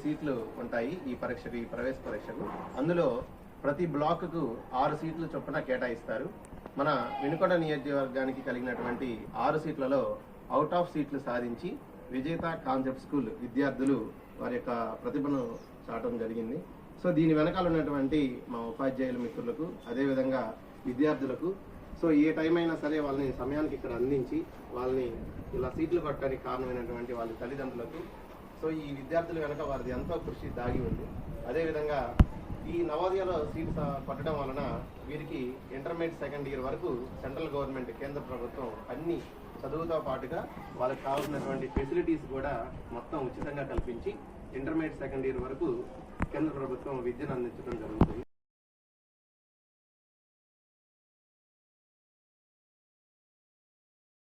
సీట్లు ఉంటాయి ఈ పరీక్షకు, ఈ ప్రవేశ పరీక్షకు. అందులో ప్రతి బ్లాక్కు 6 సీట్లు చొప్పున కేటాయిస్తారు. మన వినుకొండ నియోజకవర్గానికి కలిగినటువంటి 6 సీట్లలో అవుట్ ఆఫ్ సీట్లు సాధించి విజేత కాన్సెప్ట్ స్కూల్ విద్యార్థులు వారి యొక్క ప్రతిభను చాటడం జరిగింది. సో దీని వెనకాల ఉన్నటువంటి మా ఉపాధ్యాయుల మిత్రులకు, అదేవిధంగా విద్యార్థులకు, సో ఏ టైం అయినా సరే వాళ్ళని సమయానికి ఇక్కడ అందించి వాళ్ళని ఇలా సీట్లు కొట్టడానికి కారణమైనటువంటి వాళ్ళ తల్లిదండ్రులకు, సో ఈ విద్యార్థుల వెనక వారిది ఎంతో కృషి దాగి ఉంది. అదేవిధంగా ఈ నవోదయలో సీట్స్ కొట్టడం వలన వీరికి ఇంటర్మీడియట్ సెకండ్ ఇయర్ వరకు సెంట్రల్ గవర్నమెంట్, కేంద్ర ప్రభుత్వం అన్ని చదువుతో పాటుగా వాళ్ళకి కావాల్సినటువంటి ఫెసిలిటీస్ కూడా మొత్తం ఉచితంగా కల్పించి ఇంటర్మీడియట్ సెకండ్ ఇయర్ వరకు కేంద్ర ప్రభుత్వం విద్యను అందించడం జరుగుతుంది.